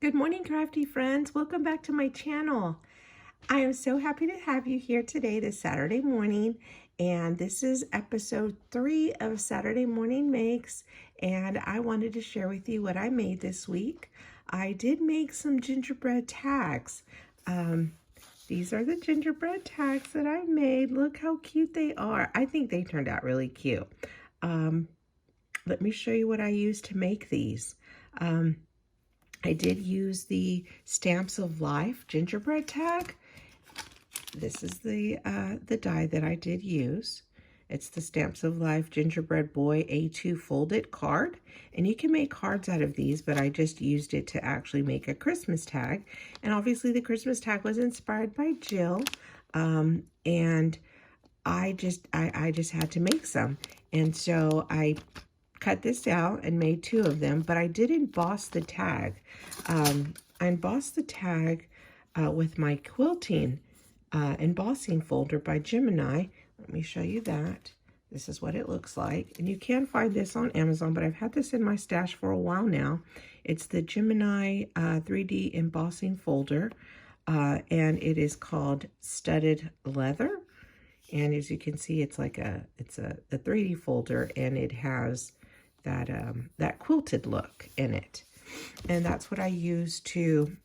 Good morning, crafty friends. Welcome back to my channel. I am so happy to have you here today, this Saturday morning. And this is episode 3 of Saturday Morning Makes. And I wanted to share with you what I made this week. I did make some gingerbread tags. These are the gingerbread tags that I made. Look how cute they are. I think they turned out really cute. Let me show you what I used to make these. I did use the Stamps of Life gingerbread tag. This is the die that I did use. It's the Stamps of Life Gingerbread Boy A2 folded card. And you can make cards out of these, but I just used it to actually make a Christmas tag. And obviously the Christmas tag was inspired by Jill. And I just had to make some. And so I cut this out and made 2 of them, but I did emboss the tag. I embossed the tag with my quilting embossing folder by Gemini. Let me show you that. This is what it looks like. And you can find this on Amazon, but I've had this in my stash for a while now. It's the Gemini 3D embossing folder, and it is called Studded Leather. And as you can see, it's like a 3D folder, and it has that quilted look in it. And that's what I used to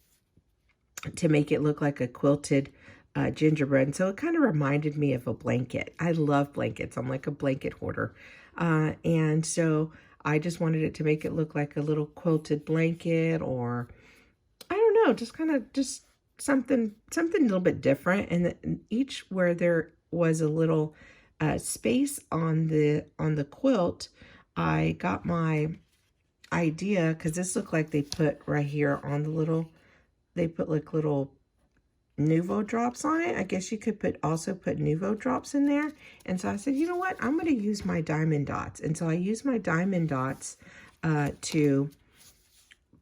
make it look like a quilted gingerbread. And so it kind of reminded me of a blanket. I love blankets. I'm like a blanket hoarder. And so I just wanted it to make it look like a little quilted blanket, or I don't know, just kind of something a little bit different. And each where there was a little space on the quilt, I got my idea, because this looked like they put right here on the little, they put like little Nuvo drops on it. I guess you could also put Nuvo drops in there. And so I said, you know what, I'm going to use my diamond dots. And so I used my diamond dots to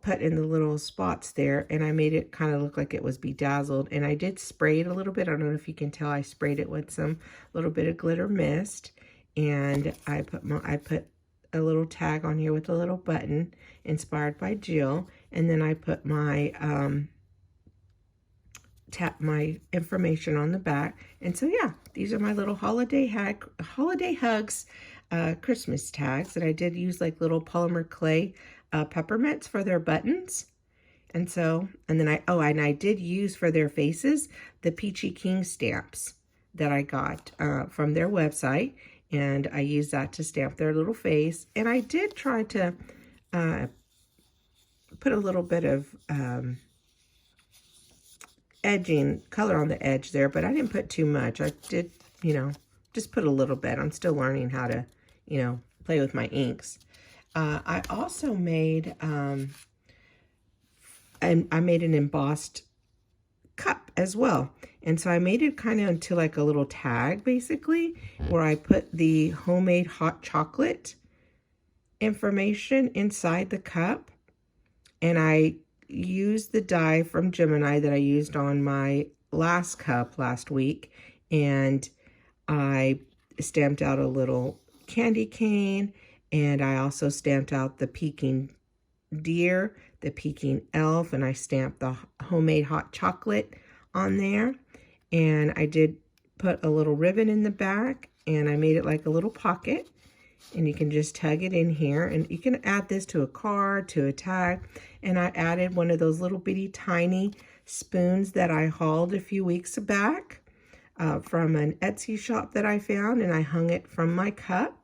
put in the little spots there, and I made it kind of look like it was bedazzled. And I did spray it a little bit. I don't know if you can tell, I sprayed it with some little bit of glitter mist, and I put a little tag on here with a little button inspired by Jill, and then I put my my information on the back. And so yeah, these are my little holiday hugs Christmas tags that I did use like little polymer clay peppermints for their buttons. And so, and then I did use for their faces the Peachy King stamps that I got from their website. And I used that to stamp their little face. And I did try to put a little bit of edging color on the edge there, but I didn't put too much. I did, just put a little bit. I'm still learning how to, play with my inks. I also made, and I made an embossed cup as well. And so I made it kind of into like a little tag, basically, where I put the homemade hot chocolate information inside the cup. And I used the die from Gemini that I used on my last cup last week. And I stamped out a little candy cane. And I also stamped out the Peking deer, the Peking elf, and I stamped the homemade hot chocolate on there. And I did put a little ribbon in the back, and I made it like a little pocket. And you can just tug it in here, and you can add this to a card, to a tag. And I added one of those little bitty tiny spoons that I hauled a few weeks back from an Etsy shop that I found, and I hung it from my cup.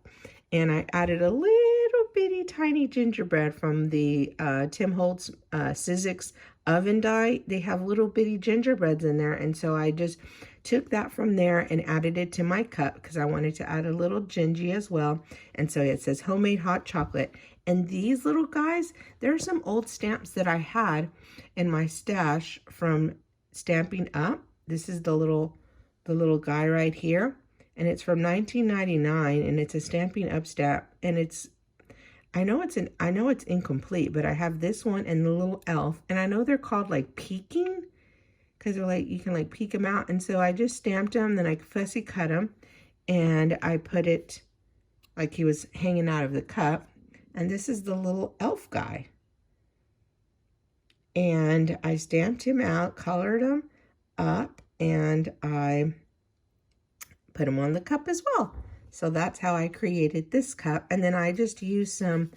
And I added a little bitty tiny gingerbread from the Tim Holtz Sizzix oven die. They have little bitty gingerbreads in there. And so I just took that from there and added it to my cup because I wanted to add a little gingy as well. And so it says homemade hot chocolate. And these little guys, there are some old stamps that I had in my stash from Stamping Up. This is the little guy right here. And it's from 1999, and it's a Stamping Up stamp, and I know it's incomplete, but I have this one and the little elf, and I know they're called like peeking, because they're like, you can like peek them out. And so I just stamped them, then I fussy cut them, and I put it like he was hanging out of the cup. And this is the little elf guy. And I stamped him out, colored him up, and I put them on the cup as well. So that's how I created this cup. And then I just used some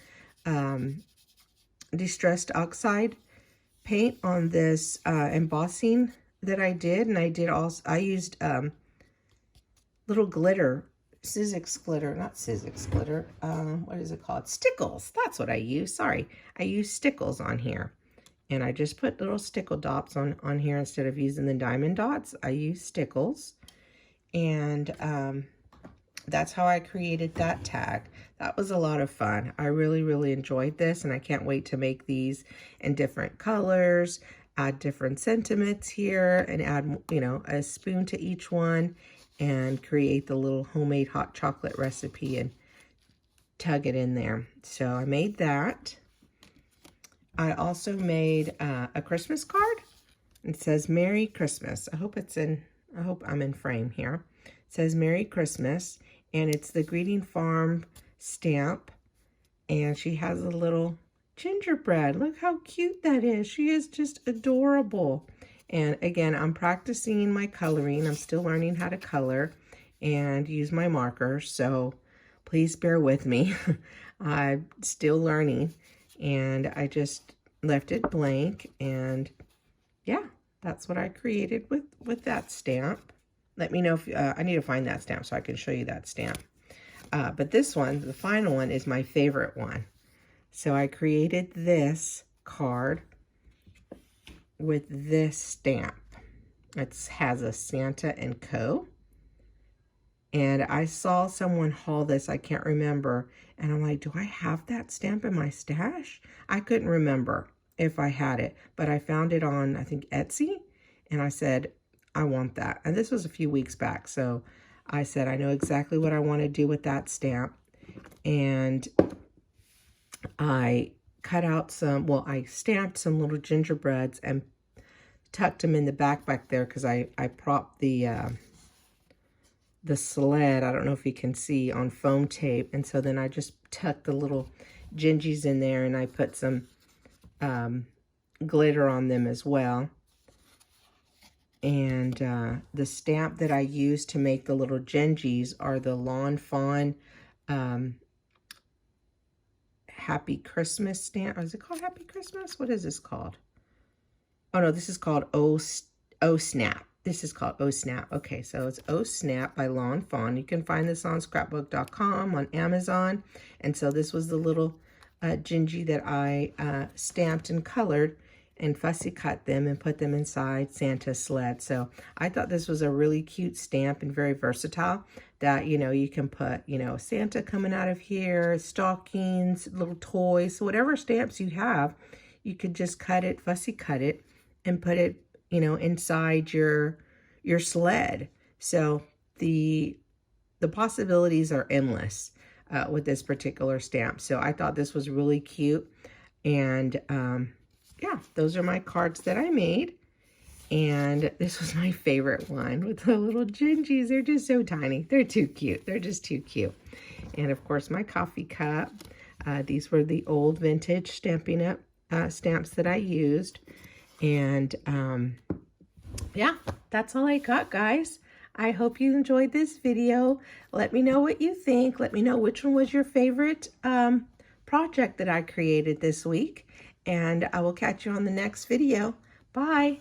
distressed oxide paint on this embossing that I did. And I used little glitter, Sizzix glitter, not Sizzix glitter. What is it called? Stickles. That's what I used. Sorry. I used stickles on here. And I just put little stickle dots on here instead of using the diamond dots. I used stickles. And that's how I created that tag. That was a lot of fun. I really, really enjoyed this, and I can't wait to make these in different colors, add different sentiments here, and add, you know, a spoon to each one, and create the little homemade hot chocolate recipe and tug it in there. So I made that. I also made a Christmas card. It says Merry Christmas. I hope I'm in frame here. It says Merry Christmas, and it's the Greeting Farm stamp, and she has a little gingerbread. Look how cute that is. She is just adorable. And again, I'm practicing my coloring. I'm still learning how to color and use my markers, so please bear with me. I'm still learning, and I just left it blank, and yeah, that's what I created with that stamp. Let me know if I need to find that stamp so I can show you that stamp. But this one, the final one, is my favorite one. So I created this card with this stamp. It has a Santa and Co. And I saw someone haul this, I can't remember. And I'm like, do I have that stamp in my stash? I couldn't remember if I had it, but I found it on, I think, Etsy. And I said, I want that. And this was a few weeks back. So I said, I know exactly what I want to do with that stamp. And I cut out some, well, I stamped some little gingerbreads and tucked them in the back there because I propped the sled, I don't know if you can see, on foam tape. And so then I just tucked the little gingies in there, and I put some glitter on them as well. And the stamp that I used to make the little gingies are the Lawn Fawn Happy Christmas stamp. Is it called Happy Christmas? What is this called? Oh no, this is called Oh Snap. This is called Oh Snap. Okay, so it's Oh Snap by Lawn Fawn. You can find this on scrapbook.com, on Amazon. And so this was the little gingy that I stamped and colored and fussy cut them and put them inside Santa's sled. So I thought this was a really cute stamp and very versatile, that, you know, you can put, you know, Santa coming out of here, stockings, little toys, so whatever stamps you have, you could just cut it, fussy cut it, and put it, you know, inside your sled. So the possibilities are endless with this particular stamp. So I thought this was really cute. And yeah, those are my cards that I made. And this was my favorite one with the little gingies. They're just so tiny. They're too cute. They're just too cute. And of course, my coffee cup. These were the old vintage Stampin' Up! Stamps that I used. And yeah, that's all I got, guys. I hope you enjoyed this video. Let me know what you think. Let me know which one was your favorite project that I created this week. And I will catch you on the next video. Bye.